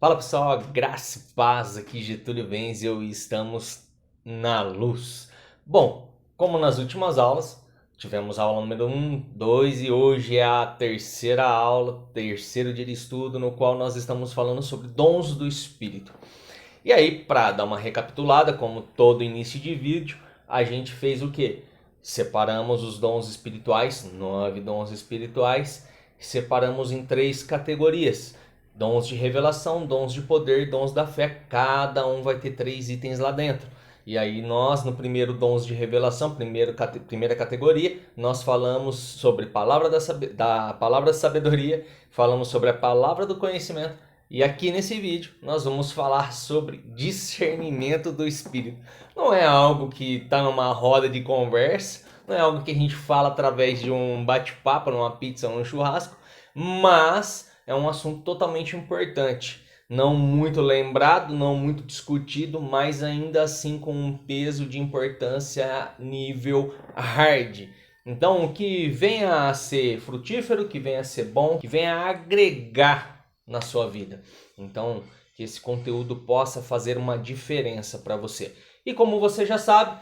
Fala pessoal, graça e paz, aqui Getúlio Wenzel e estamos na luz. Bom, como nas últimas aulas, tivemos aula número 1, 2 e hoje é a terceira aula, terceiro dia de estudo, no qual nós estamos falando sobre dons do Espírito. E aí, para dar uma recapitulada, como todo início de vídeo, a gente fez o quê? Separamos os dons espirituais, 9 dons espirituais, separamos em 3 categorias. Dons de revelação, dons de poder, dons da fé, cada um vai ter 3 itens lá dentro. E aí nós, no primeiro dons de revelação, primeira categoria, nós falamos sobre da palavra da sabedoria, falamos sobre a palavra do conhecimento, e aqui nesse vídeo nós vamos falar sobre discernimento do Espírito. Não é algo que está numa roda de conversa, não é algo que a gente fala através de um bate-papo, numa pizza ou num churrasco, mas é um assunto totalmente importante. Não muito lembrado, não muito discutido, mas ainda assim com um peso de importância nível hard. Então, que venha a ser frutífero, que venha a ser bom, que venha a agregar na sua vida. Então, que esse conteúdo possa fazer uma diferença para você. E como você já sabe,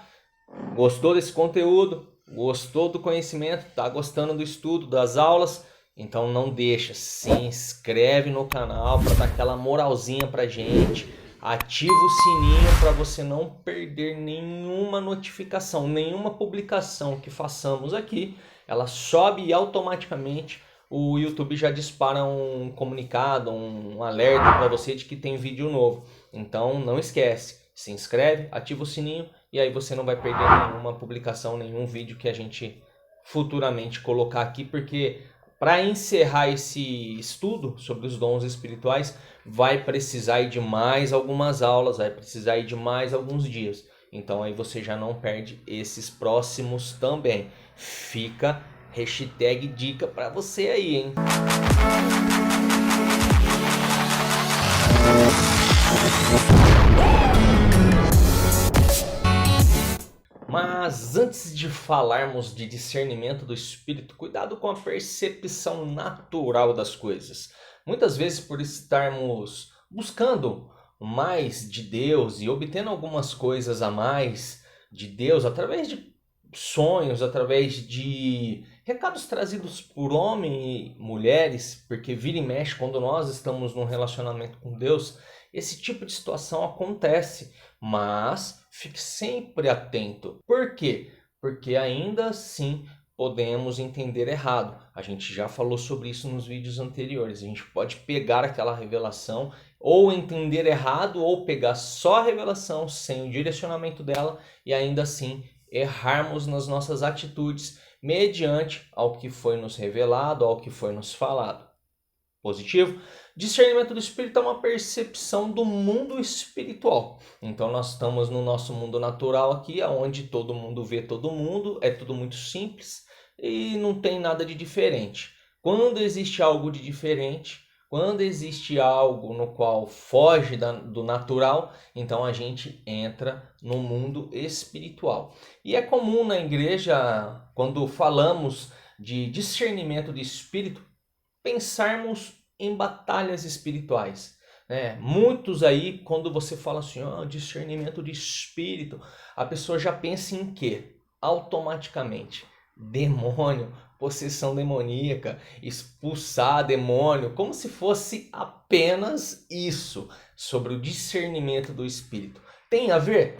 gostou desse conteúdo, gostou do conhecimento, está gostando do estudo, das aulas, então não deixa, se inscreve no canal para dar aquela moralzinha pra gente, ativa o sininho para você não perder nenhuma notificação, nenhuma publicação que façamos aqui, ela sobe e automaticamente o YouTube já dispara um comunicado, um alerta para você de que tem vídeo novo. Então não esquece, se inscreve, ativa o sininho e aí você não vai perder nenhuma publicação, nenhum vídeo que a gente futuramente colocar aqui, porque para encerrar esse estudo sobre os dons espirituais, vai precisar de mais algumas aulas, vai precisar de mais alguns dias. Então aí você já não perde esses próximos também. Fica hashtag dica para você aí, hein? Mas antes de falarmos de discernimento do Espírito, cuidado com a percepção natural das coisas. Muitas vezes, por estarmos buscando mais de Deus e obtendo algumas coisas a mais de Deus através de sonhos, através de recados trazidos por homens e mulheres, porque vira e mexe quando nós estamos num relacionamento com Deus, esse tipo de situação acontece, mas fique sempre atento. Por quê? Porque ainda assim podemos entender errado. A gente já falou sobre isso nos vídeos anteriores. A gente pode pegar aquela revelação ou entender errado ou pegar só a revelação sem o direcionamento dela e ainda assim errarmos nas nossas atitudes mediante ao que foi nos revelado, ao que foi nos falado. Positivo? Discernimento do Espírito é uma percepção do mundo espiritual. Então nós estamos no nosso mundo natural aqui, onde todo mundo vê todo mundo, é tudo muito simples e não tem nada de diferente. Quando existe algo de diferente, quando existe algo no qual foge do natural, então a gente entra no mundo espiritual. E é comum na igreja, quando falamos de discernimento de espírito, pensarmos em batalhas espirituais. Muitos aí, quando você fala assim, discernimento de espírito, a pessoa já pensa em quê? Automaticamente. Demônio, possessão demoníaca, expulsar demônio, como se fosse apenas isso, sobre o discernimento do espírito. Tem a ver?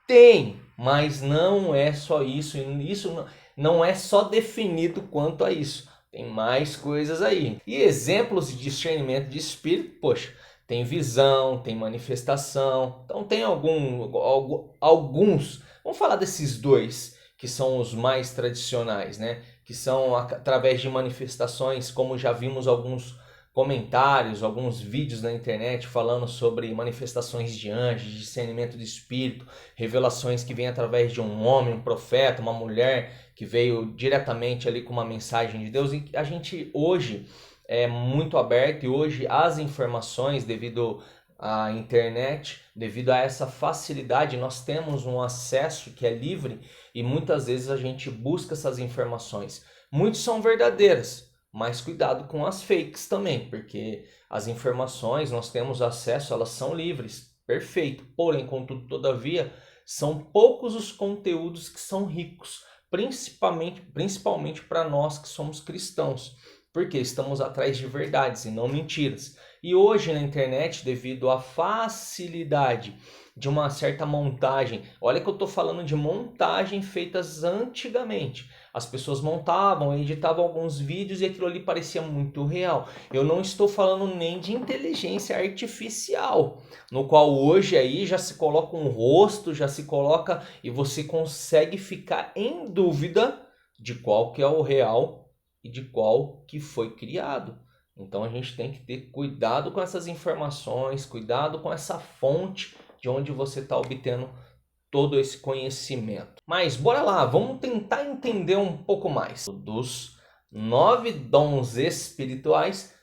Tem, mas não é só isso, e isso não é só definido quanto a isso. Tem mais coisas aí. E exemplos de discernimento de espírito, poxa, tem visão, tem manifestação. Então tem alguns. Vamos falar desses dois que são os mais tradicionais, né? Que são através de manifestações, como já vimos alguns comentários, alguns vídeos na internet falando sobre manifestações de anjos, discernimento de espírito, revelações que vêm através de um homem, um profeta, uma mulher que veio diretamente ali com uma mensagem de Deus. E a gente hoje é muito aberto e hoje as informações, devido à internet, devido a essa facilidade, nós temos um acesso que é livre e muitas vezes a gente busca essas informações. Muitas são verdadeiras, mas cuidado com as fakes também, porque as informações, nós temos acesso, elas são livres, perfeito. Porém, contudo, todavia, são poucos os conteúdos que são ricos, principalmente para nós que somos cristãos, porque estamos atrás de verdades e não mentiras. E hoje na internet, devido à facilidade de uma certa montagem, olha que eu estou falando de montagem feitas antigamente. As pessoas montavam, editavam alguns vídeos e aquilo ali parecia muito real. Eu não estou falando nem de inteligência artificial, no qual hoje aí já se coloca um rosto, já se coloca e você consegue ficar em dúvida de qual que é o real e de qual que foi criado. Então a gente tem que ter cuidado com essas informações, cuidado com essa fonte de onde você está obtendo todo esse conhecimento. Mas bora lá, vamos tentar entender um pouco mais. Dos 9 dons espirituais,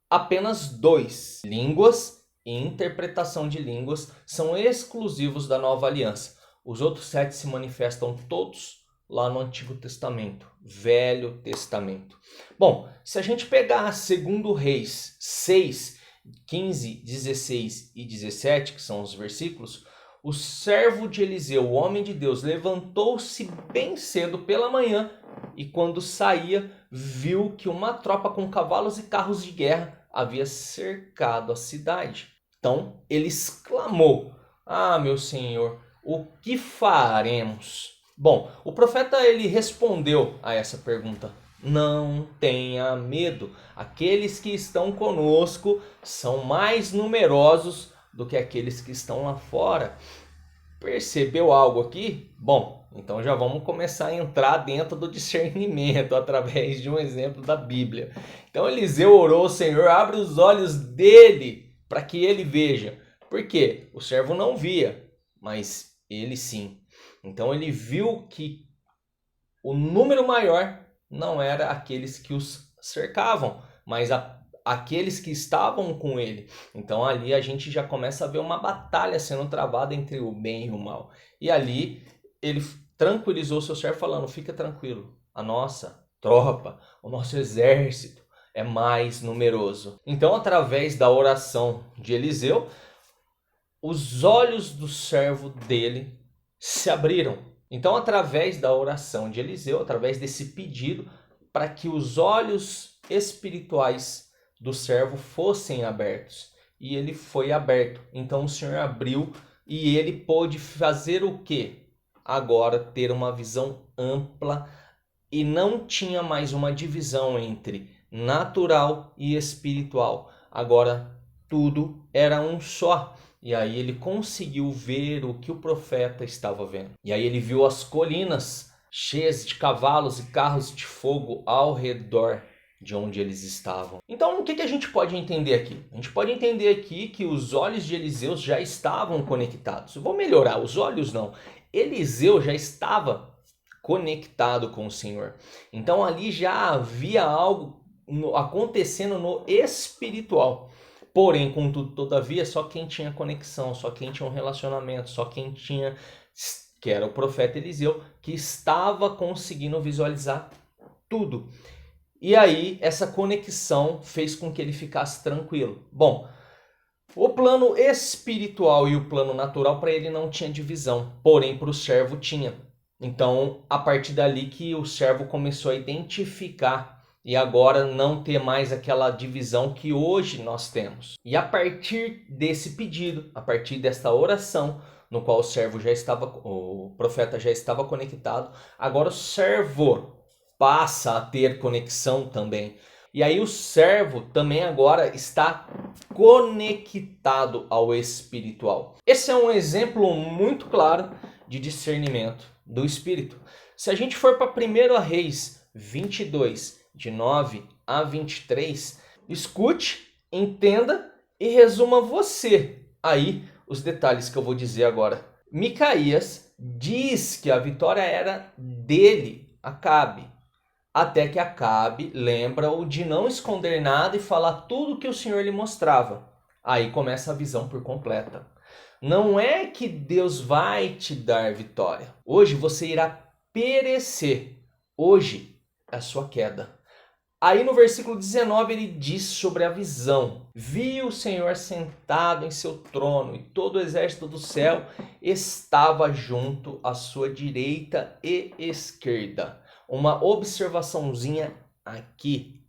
apenas 2, línguas e interpretação de línguas, são exclusivos da Nova Aliança. Os outros 7 se manifestam todos lá no Antigo Testamento, Velho Testamento. Bom, se a gente pegar 2 Reis 6, 15, 16 e 17, que são os versículos, o servo de Eliseu, o homem de Deus, levantou-se bem cedo pela manhã e quando saía, viu que uma tropa com cavalos e carros de guerra havia cercado a cidade. Então ele exclamou: "Ah, meu senhor, o que faremos?" Bom, o profeta ele respondeu a essa pergunta: "Não tenha medo, aqueles que estão conosco são mais numerosos do que aqueles que estão lá fora." Percebeu algo aqui? Bom, então já vamos começar a entrar dentro do discernimento através de um exemplo da Bíblia. Então Eliseu orou ao Senhor: "Abre os olhos dele para que ele veja." Por quê? O servo não via, mas ele sim. Então ele viu que o número maior não era aqueles que os cercavam, mas aqueles que estavam com ele. Então ali a gente já começa a ver uma batalha sendo travada entre o bem e o mal. E ali ele tranquilizou seu servo falando: "Fica tranquilo, a nossa tropa, o nosso exército é mais numeroso." Então, através da oração de Eliseu, os olhos do servo dele se abriram. Então, através da oração de Eliseu, através desse pedido, para que os olhos espirituais do servo fossem abertos. E ele foi aberto. Então o Senhor abriu e ele pôde fazer o quê? Agora ter uma visão ampla e não tinha mais uma divisão entre natural e espiritual. Agora tudo era um só. E aí ele conseguiu ver o que o profeta estava vendo. E aí ele viu as colinas cheias de cavalos e carros de fogo ao redor de onde eles estavam. Então, o que a gente pode entender aqui? A gente pode entender aqui que os olhos de Eliseu já estavam conectados. Eu vou melhorar, os olhos não. Eliseu já estava conectado com o Senhor. Então, ali já havia algo acontecendo no espiritual. Porém, contudo, todavia, só quem tinha conexão, só quem tinha um relacionamento, só quem tinha, que era o profeta Eliseu, que estava conseguindo visualizar tudo. E aí, essa conexão fez com que ele ficasse tranquilo. Bom, o plano espiritual e o plano natural para ele não tinha divisão, porém para o servo tinha. Então, a partir dali que o servo começou a identificar e agora não ter mais aquela divisão que hoje nós temos. E a partir desse pedido, a partir dessa oração, no qual o profeta já estava conectado, agora o servo passa a ter conexão também. E aí o servo também agora está conectado ao espiritual. Esse é um exemplo muito claro de discernimento do espírito. Se a gente for para 1 Reis 22, de 9 a 23, escute, entenda e resuma você aí os detalhes que eu vou dizer agora. Micaías diz que a vitória era dele, Acabe, até que Acabe lembra-o de não esconder nada e falar tudo que o Senhor lhe mostrava. Aí começa a visão por completa. Não é que Deus vai te dar vitória. Hoje você irá perecer. Hoje é a sua queda. Aí no versículo 19 ele diz sobre a visão. Vi o Senhor sentado em seu trono e todo o exército do céu estava junto à sua direita e esquerda. Uma observaçãozinha aqui,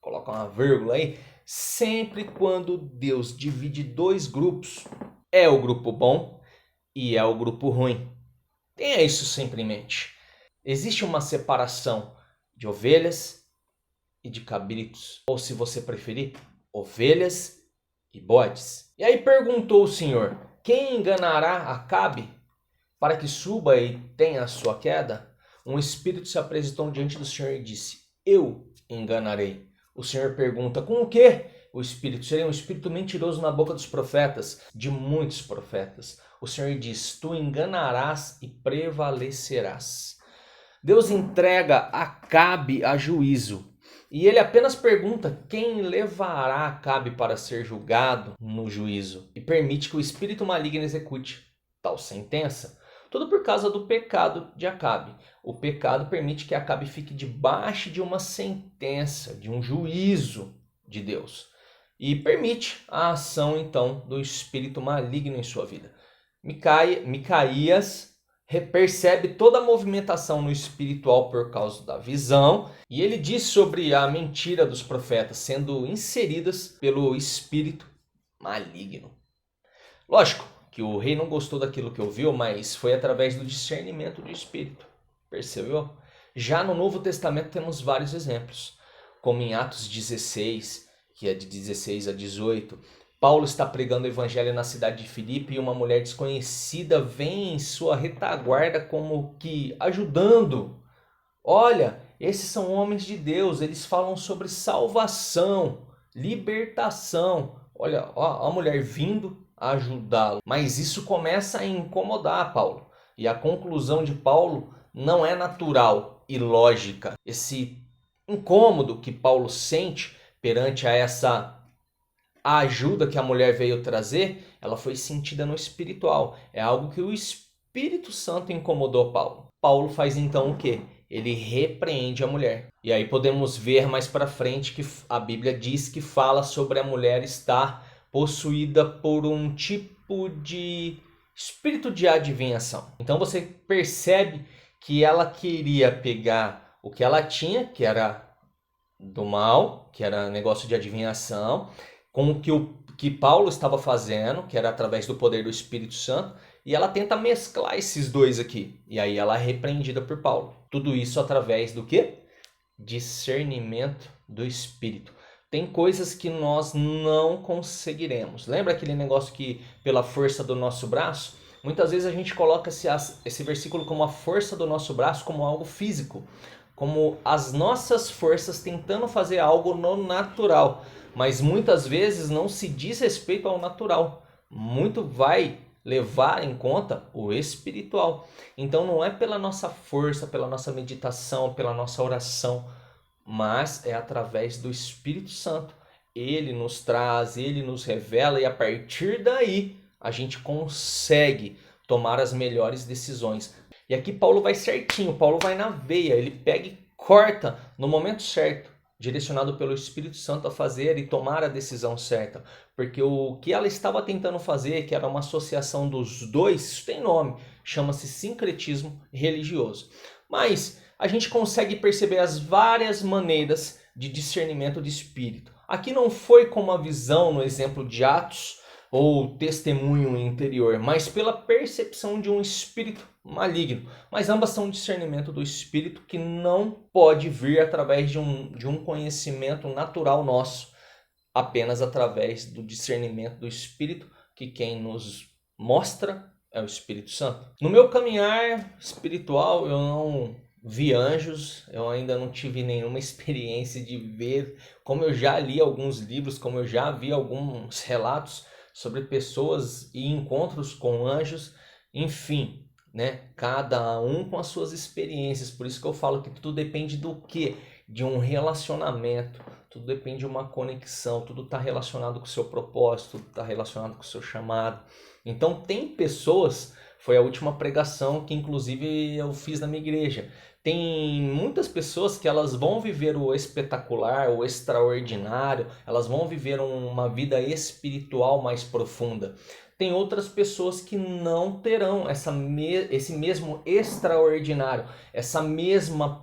coloca uma vírgula aí. Sempre quando Deus divide dois grupos, é o grupo bom e é o grupo ruim. Tenha isso sempre em mente. Existe uma separação de ovelhas e de cabritos, ou se você preferir, ovelhas e bodes. E aí perguntou o Senhor: quem enganará Acabe para que suba e tenha a sua queda? Um espírito se apresentou diante do Senhor e disse: eu enganarei. O Senhor pergunta: com o quê? O espírito: seria um espírito mentiroso na boca dos profetas, de muitos profetas. O Senhor diz: tu enganarás e prevalecerás. Deus entrega Acabe a juízo. E ele apenas pergunta quem levará Acabe para ser julgado no juízo. E permite que o espírito maligno execute tal sentença. Tudo por causa do pecado de Acabe. O pecado permite que Acabe fique debaixo de uma sentença, de um juízo de Deus. E permite a ação então do espírito maligno em sua vida. Micaías percebe toda a movimentação no espiritual por causa da visão, e ele diz sobre a mentira dos profetas sendo inseridas pelo espírito maligno. Lógico que o rei não gostou daquilo que ouviu, mas foi através do discernimento do espírito. Percebeu? Já no Novo Testamento temos vários exemplos, como em Atos 16, que é de 16 a 18, Paulo está pregando o evangelho na cidade de Filipe e uma mulher desconhecida vem em sua retaguarda como que ajudando. Olha, esses são homens de Deus, eles falam sobre salvação, libertação. Olha, ó, a mulher vindo ajudá-lo. Mas isso começa a incomodar Paulo. E a conclusão de Paulo não é natural e lógica. Esse incômodo que Paulo sente perante a essa ajuda que a mulher veio trazer, ela foi sentida no espiritual. É algo que o Espírito Santo incomodou Paulo. Paulo faz então o quê? Ele repreende a mulher. E aí podemos ver mais para frente que a Bíblia diz que fala sobre a mulher estar possuída por um tipo de espírito de adivinhação. Então você percebe que ela queria pegar o que ela tinha, que era do mal, que era negócio de adivinhação, com o que Paulo estava fazendo, que era através do poder do Espírito Santo, e ela tenta mesclar esses dois aqui. E aí ela é repreendida por Paulo. Tudo isso através do quê? Discernimento do Espírito. Tem coisas que nós não conseguiremos. Lembra aquele negócio que pela força do nosso braço? Muitas vezes a gente coloca esse versículo como a força do nosso braço, como algo físico. Como as nossas forças tentando fazer algo no natural. Mas muitas vezes não se diz respeito ao natural. Muito vai levar em conta o espiritual. Então não é pela nossa força, pela nossa meditação, pela nossa oração, mas é através do Espírito Santo. Ele nos traz, ele nos revela e a partir daí a gente consegue tomar as melhores decisões. E aqui Paulo vai certinho, Paulo vai na veia, ele pega e corta no momento certo, direcionado pelo Espírito Santo a fazer e tomar a decisão certa. Porque o que ela estava tentando fazer, que era uma associação dos dois, isso tem nome, chama-se sincretismo religioso. Mas a gente consegue perceber as várias maneiras de discernimento de espírito. Aqui não foi como a visão no exemplo de Atos ou testemunho interior, mas pela percepção de um espírito maligno. Mas ambas são discernimento do espírito que não pode vir através de um conhecimento natural nosso, apenas através do discernimento do espírito, que quem nos mostra é o Espírito Santo. No meu caminhar espiritual, eu não vi anjos, eu ainda não tive nenhuma experiência de ver, como eu já li alguns livros, como eu já vi alguns relatos sobre pessoas e encontros com anjos, enfim, né? Cada um com as suas experiências. Por isso que eu falo que tudo depende do quê? De um relacionamento, tudo depende de uma conexão, tudo está relacionado com o seu propósito, tudo está relacionado com o seu chamado. Então tem pessoas, foi a última pregação que inclusive eu fiz na minha igreja, Tem muitas pessoas que elas vão viver o espetacular, o extraordinário, elas vão viver uma vida espiritual mais profunda. Tem outras pessoas que não terão esse mesmo extraordinário, essa mesma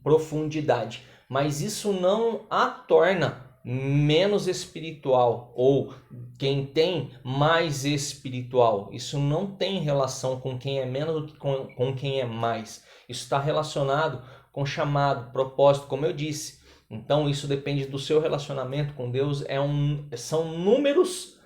profundidade. Mas isso não a torna menos espiritual ou quem tem mais espiritual. Isso não tem relação com quem é menos do que com quem é mais. Isso está relacionado com chamado, propósito, como eu disse. Então isso depende do seu relacionamento com Deus. São números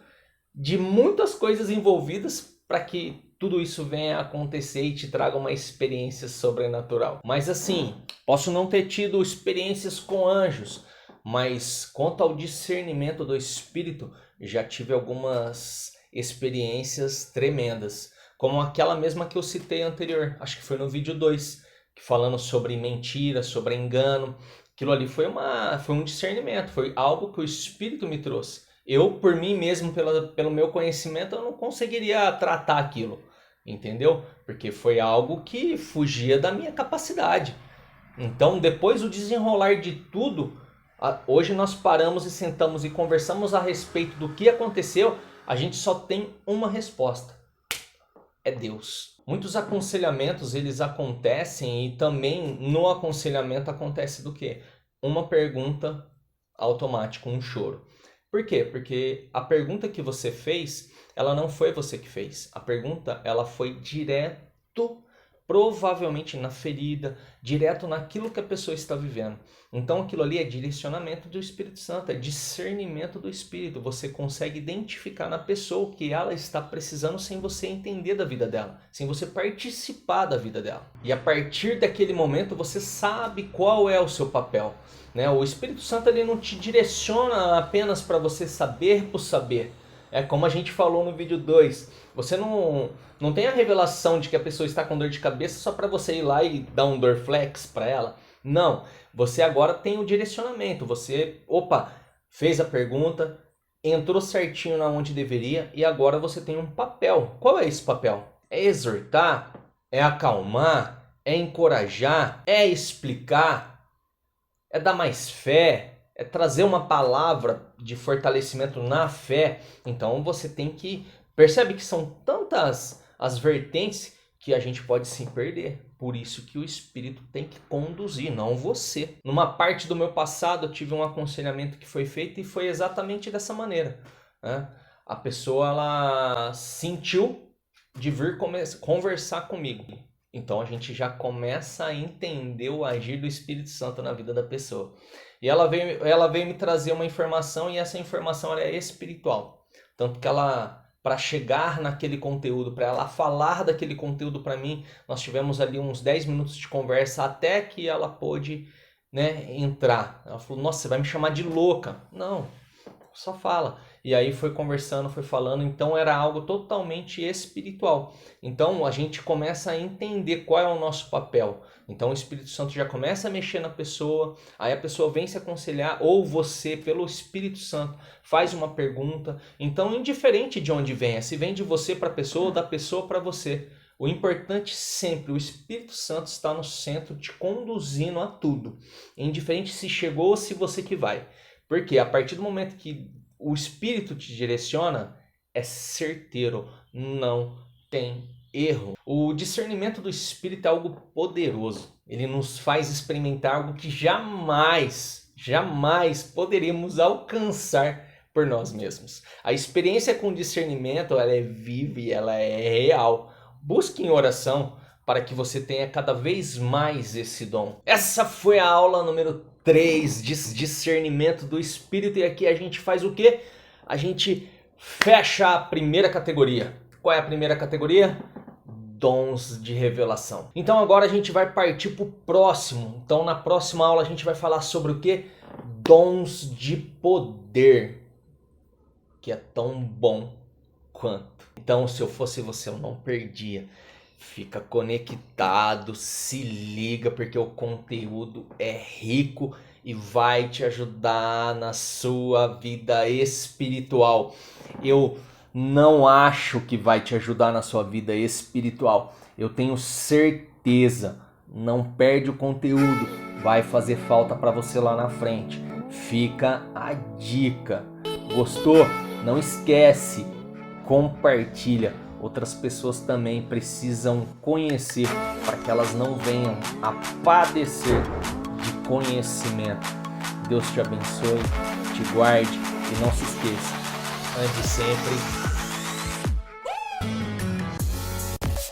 de muitas coisas envolvidas para que tudo isso venha a acontecer e te traga uma experiência sobrenatural. Mas assim, posso não ter tido experiências com anjos, mas quanto ao discernimento do Espírito, já tive algumas experiências tremendas, como aquela mesma que eu citei anterior, acho que foi no vídeo 2, falando sobre mentira, sobre engano. Aquilo ali foi um discernimento, foi algo que o Espírito me trouxe. Eu, por mim mesmo, pelo meu conhecimento, eu não conseguiria tratar aquilo, entendeu? Porque foi algo que fugia da minha capacidade. Então, depois do desenrolar de tudo, hoje nós paramos e sentamos e conversamos a respeito do que aconteceu, a gente só tem uma resposta: é Deus. Muitos aconselhamentos eles acontecem e também no aconselhamento acontece do quê? Uma pergunta automática, um choro. Por quê? Porque a pergunta que você fez, ela não foi você que fez. A pergunta, ela foi direto, provavelmente na ferida, direto naquilo que a pessoa está vivendo. Então aquilo ali é direcionamento do Espírito Santo, é discernimento do Espírito. Você consegue identificar na pessoa o que ela está precisando sem você entender da vida dela, sem você participar da vida dela. E a partir daquele momento você sabe qual é o seu papel. O Espírito Santo ele não te direciona apenas para você saber por saber. É como a gente falou no vídeo 2. Você não tem a revelação de que a pessoa está com dor de cabeça só para você ir lá e dar um Dorflex para ela. Não. Você agora tem o direcionamento. Você, fez a pergunta, entrou certinho na onde deveria e agora você tem um papel. Qual é esse papel? É exortar? É acalmar? É encorajar? É explicar? É dar mais fé, é trazer uma palavra de fortalecimento na fé. Então você tem que... Percebe que são tantas as vertentes que a gente pode se perder. Por isso que o Espírito tem que conduzir, não você. Numa parte do meu passado eu tive um aconselhamento que foi feito e foi exatamente dessa maneira. A pessoa ela sentiu de vir conversar comigo. Então a gente já começa a entender o agir do Espírito Santo na vida da pessoa. E ela veio me trazer uma informação e essa informação ela é espiritual. Tanto que para chegar naquele conteúdo, para ela falar daquele conteúdo para mim, nós tivemos ali uns 10 minutos de conversa até que ela pôde entrar. Ela falou, nossa, você vai me chamar de louca. Não, só fala. E aí foi conversando, foi falando, então era algo totalmente espiritual. Então a gente começa a entender qual é o nosso papel. Então o Espírito Santo já começa a mexer na pessoa, aí a pessoa vem se aconselhar, ou você, pelo Espírito Santo, faz uma pergunta. Então, indiferente de onde venha, se vem de você para a pessoa ou da pessoa para você, o importante sempre, o Espírito Santo está no centro, te conduzindo a tudo. Indiferente se chegou ou se você que vai. Porque a partir do momento que o Espírito te direciona, é certeiro, não tem erro. O discernimento do Espírito é algo poderoso. Ele nos faz experimentar algo que jamais poderíamos alcançar por nós mesmos. A experiência com discernimento, ela é viva e ela é real. Busque em oração para que você tenha cada vez mais esse dom. Essa foi a aula número 3 de discernimento do Espírito. E aqui a gente faz o quê? A gente fecha a primeira categoria. Qual é a primeira categoria? Dons de revelação. Então agora a gente vai partir para o próximo. Então na próxima aula a gente vai falar sobre o quê? Dons de poder. Que é tão bom quanto. Então se eu fosse você eu não perdia. Fica conectado, se liga porque o conteúdo é rico e vai te ajudar na sua vida espiritual. Eu não acho que vai te ajudar na sua vida espiritual. Eu tenho certeza não perde o conteúdo, vai fazer falta para você lá na frente. Fica a dica. Gostou? Não esquece, compartilha. Outras pessoas também precisam conhecer para que elas não venham a padecer de conhecimento. Deus te abençoe, te guarde e não se esqueça, ande sempre